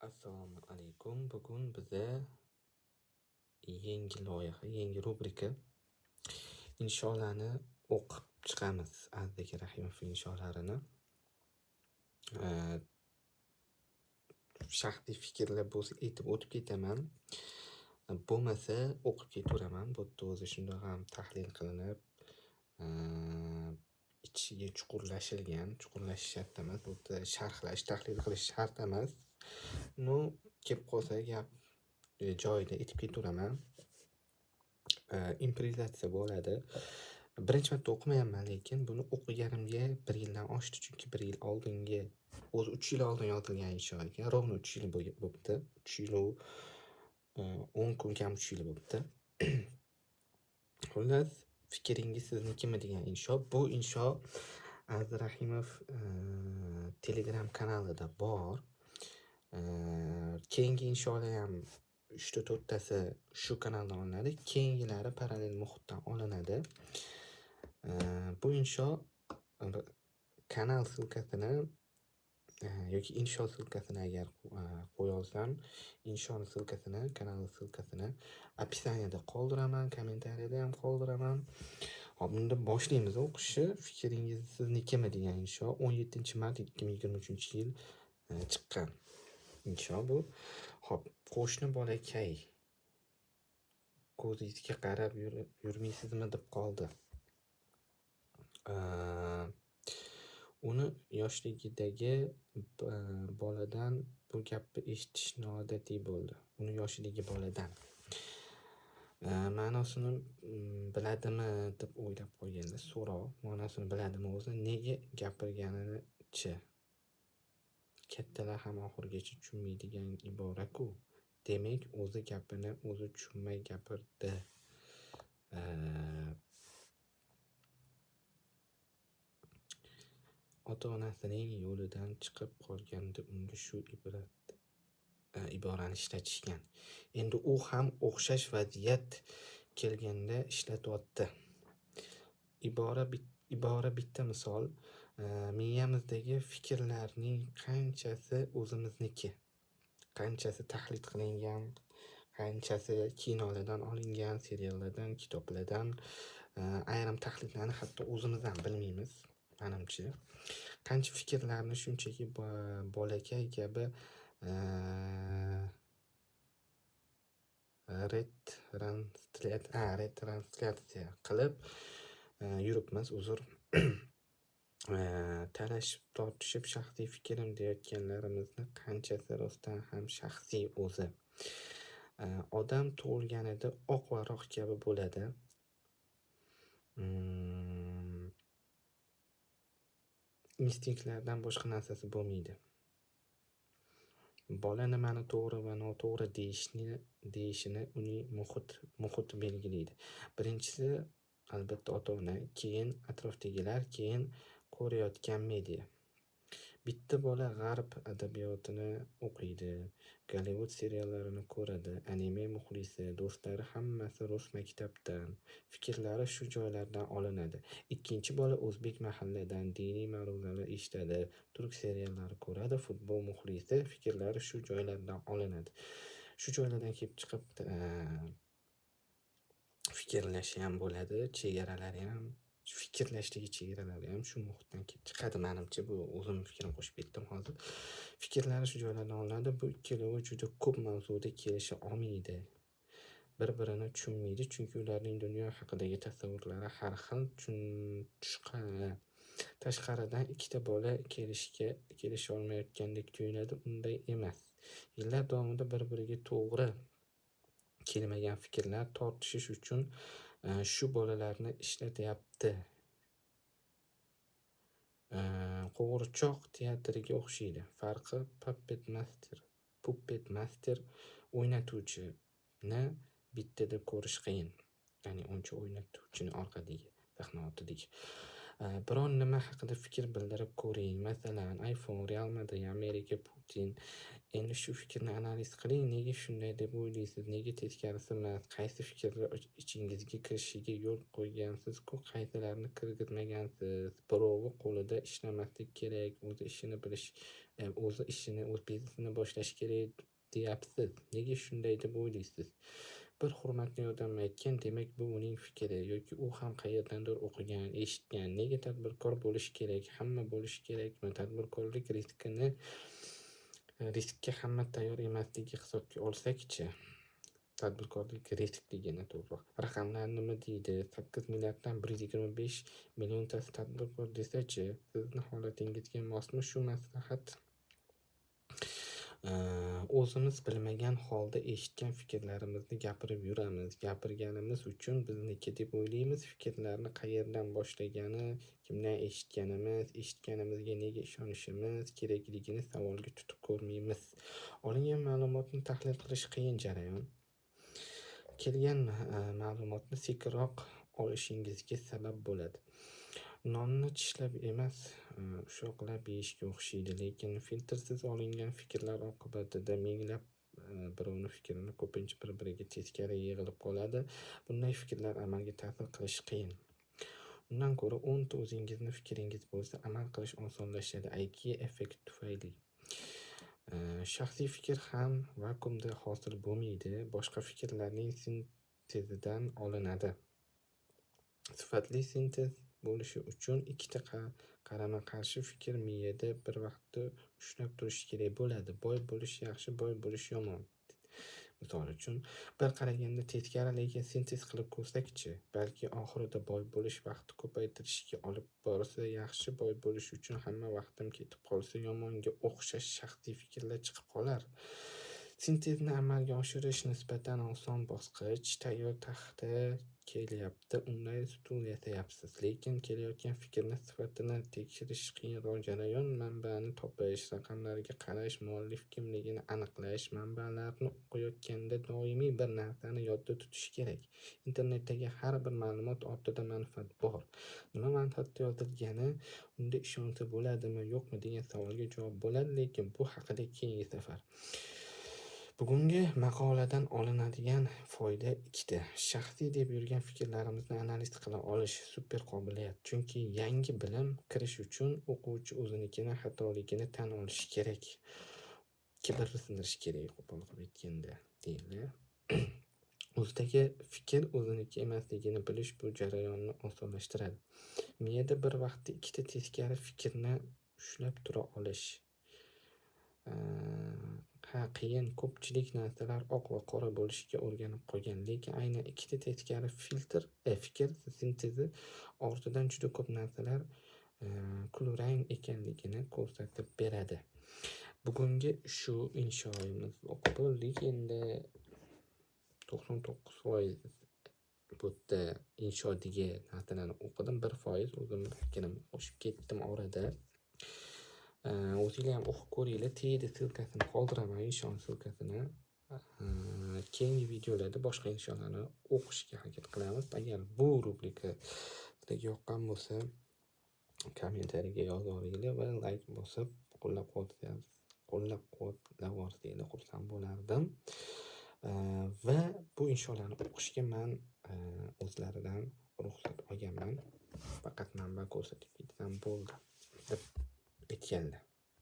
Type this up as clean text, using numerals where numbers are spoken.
Assalomu alaykum. Bugun biza yangi loyiha, yangi rubrika insholarni o'qib chiqamiz. Aziz Rahimov insholarini. Shaxsiy fikrlar bo'lsa aytib o'tib ketaman. Bo'lmasa o'qib ketaveraman. Bu yerda o'zi shundoq ham tahlil qilinib, ichiga chuqurlashish shart emas. Bu yerda sharhlash, tahlil qilish shart emas. Kelib qolsa gap joyida aytib ketaveraman. Improvizatsiya bo'ladi. Birinchi marta o'qimayapman, lekin buni o'qiganimga 1 yildan oshdi, chunki 1 yil oldingi, o'zi 3 yil oldin yozilgan insho ekan. Rovno 3 yil bo'libdi. 3 yil 10 kun kam 3 yil bo'libdi. Xullas, fikringiz siznikimi degan insho. Bu insho Aziz Rahimov Telegram kanalida bor. Keyingi insholar ham 3-4 tasi shu kanaldan olinadi. Keyingilari parallel muhitdan olinadi. Bu insho kanal silkasini yoki insho silkasini agar qo'ya olsam, inshoni silkasini, kanal silkasini opisaniyada qoldiraman, kommentariyada ham qoldiraman. Hop, unda boshlaymiz o'qishni. Fikringiz siznikimi degan insho 17-mart 2023-yil chiqqan insho bu. Hop, qo'shni bolakay ko'zingizga qarab yurmaysizmi deb qoldi. Uni yoshligidagi boladan bu gapni eshitish noodatiy bo'ldi. Uni yoshidagi boladan. Ma'nosini biladimi deb o'ylab qo'yganda, so'roq ma'nosini biladimi o'zi, nega gapirganini-chi. Kattalar ham oxirigacha tushunmaydigan ibora-ku. Demak, o'zi gapini o'zi tushunmay gapirdi. Ota-onasining yo'lidan chiqib qolganda unga shu iborani ishlatishgan. Endi u ham o'xshash vaziyat kelganda ishlatyapti. Ibora bitta misol. Miyamizdagi fikrlarning qanchasi o'zimizniki, qanchasi tahlil qilingan, qanchasi kinolardan olingan, seriallardan, kitoblardan, ayrim tahlillarni hatto o'zimiz ham bilmaymiz, menimcha. Qancha fikrlarni shunchaki bolakay kabi retranslyatsiya qilib yuribmiz, uzr. Talashib tortishib shaxsiy fikrim deyotganlarimizni qanchasi rostdan ham shaxsiy o'zi. Odam tug'ilganida oq varaq kabi bo'ladi. Instinktlardan boshqa narsasi bo'lmaydi. Bola nimani to'g'ri va noto'g'ri deyishini uning muhiti belgilaydi. Birinchisi albatta ota-ona, keyin atrofdagilar, keyin ko'rayotgan media. Bitta bola g'arb adabiyotini o'qiydi, Gollivud seriallarini ko'radi, anime muxlisi, do'stlari hammasi rus maktabdan, fikrlari shu joylardan olinadi. Ikkinchi bola o'zbek mahalladan diniy ma'ruzalar eshitadi, turk seriallari ko'radi, futbol muxlisi, fikrlari shu joylardan olinadi. Shu joylardan kelib chiqib fikrlashi ham bo'ladi, chegaralari ham, fikrlashdagi chegaralari ham shu muhitdan kelib chiqadi. Menimcha, bu o'zim fikrim qo'shib ketdim hozir. Fikrlari shu joylardan olinadi. Bu ikkalovi juda ko'p mavzuda kelisha olmaydi. Bir-birini tushunmaydi, chunki ularning dunyo haqidagi tasavvurlari har xil. Tashqaridan ikkita bola kelisha olmayotgandek tuyuladi, unday emas. Yillar davomida bir-biriga to'g'ri kelmagan fikrlar tortishish uchun shu bolalarni ishlatyapti. Qo'g'irchoq teatriga o'xshaydi. Farqi puppet master o'ynatuvchini bitta deb ko'rish qiyin. Ya'ni uncha o'ynatuvchini orqadagi sahna ortidagi. Biron nima haqida fikr bildirib ko'ring. Masalan, iPhone, Real Madrid, Amerika, Putin. Endi shu fikrni analiz qiling. Nega shunday deb o'ylaysiz? Nega teskarisi emas? Qaysi fikrlar ichingizga kirishiga yo'l qo'ygansiz-ku, qaysilarini kirgizmagansiz? Birovi qo'lida ishlamaslik kerak, o'zi ishini bilish o'zi ishini, o'z biznesini boshlashi kerak deyapsiz. Nega shunday deb o'ylaysiz? Bir hurmatli odam aytgan, demak bu uning fikri yoki u ham qayerdandir o'qigan, eshitgan. Nega tadbirkor bo'lish kerak? Hamma bo'lishi kerakmi? Tadbirkorlik riskka hamma tayyor emasligi hisobga olsak-chi? Tadbirkorlik riskligini to'g'ri. Raqamlar nima deydi? 8 milliarddan 125 milliontasi tadbirkor desachi, sizni holatingizga mosmi shu maslahat? O'zimiz bilmagan holda eshitgan fikrlarimizni gapirib yuramiz. Gapirganimiz uchun bizniki deb o'ylaymiz. Fikrlarni qayerdan boshlagani, kimdan eshitganimizga nega ishonishimiz kerakligini savolga tutib ko'rmaymiz. Olingan ma'lumotni tahlil qilish qiyin jarayon. Kelgan ma'lumotni sekinroq olishingizga sabab bo'ladi. Nonni tishlab emas, ushoqlab yeyishga o'xshaydi, lekin filtrsiz olingan fikrlar oqibatida minglab birovni fikrini ko'pincha bir-biriga teskari yig'ilib qoladi. Bunday fikrlar amalga ta'sir qilishi qiyin. Undan ko'ra 10 ta o'zingizni fikringiz bo'lsa, amal qilish osonlashadi. IQ effekt tufayli. Shaxsiy fikr ham vakuumda hosil bo'lmaydi, boshqa fikrlarning sintezidan olinadi. Sifatli sintez bo'lishi uchun ikkita qarama-qarshi fikr miyada bir vaqtda ushlab turishi kerak bo'ladi. Boy bo'lish yaxshi, boy bo'lish yomon. Misol uchun, bir qaraganda teskari, lekin sintez qilib ko'rsakchi, balki oxirida boy bo'lish vaqtni ko'paytirishga olib borsa yaxshi, boy bo'lish uchun hamma vaqtim ketib qolsa yomonga o'xshash shaxsiy fikrlar chiqib qolar. Sintezni amalga oshirish nisbatan oson bosqich. Tayyor taxta kelyapti, undan stul yasayapsiz, lekin kelayotgan fikrni sifatini tekshirish qiyinroq jarayon. Manbani topish, raqamlarga qarash, muallif kimligini aniqlash. Manbalarni o'qiyotganda doimiy bir narsani yodda tutish kerak. Internetdagi har bir ma'lumot ortida manfaat bor. Nima manfaatda yozilgani, unda ishonsa bo'ladimi, yo'qmi degan savolga javob bo'ladi, lekin bu haqida keyingi safar. Bugungi maqoladan olinadigan foyda ikkita. Shaxsiy deb yurgan fikrlarimizni analiz qila olish super qobiliyat. Chunki yangi bilim kirish uchun o'quvchi o'zinikini xatoligini tan olishi kerak. Kibrni sindirish kerak, qo'pol qilib aytganda, deydi. O'zidagi fikr o'ziniki emasligini bilish bu jarayonni osonlashtiradi. Miyada bir vaqtda ikkita teskari fikrni ushlab tura olish. Qiyin, ko'pchilik narsalar oq va qora bo'lishiga o'rganib qolgan, lekin aynan ikkita teskari fikr sintezi ortidan juda ko'p narsalar kulrang ekanligini ko'rsatib beradi. Bugungi shu inshoimiz o'qib bo'ldik. Endi 99% bu yerda inshodagi narsalarni o'qidim, 1% o'zimni fikrimni qo'shib ketdim orada. O'zinglar ham o'qib ko'ringlar. Teyda silkasini qoldiraman, inshon silkasini. Keyingi videolarda boshqa insholarni o'qishga harakat qilamiz. Agar bu rubrika sizga yoqqan bo'lsa, kommentariyaga yozaveringlar va like bosib qo'llab-quvvatlavorsangiz xursand bo'lardim. Va bu insholarni o'qishga men o'zlaridan ruxsat olganman. Faqat manba ko'rsatib ketsam bo'ldi deb aytganlar.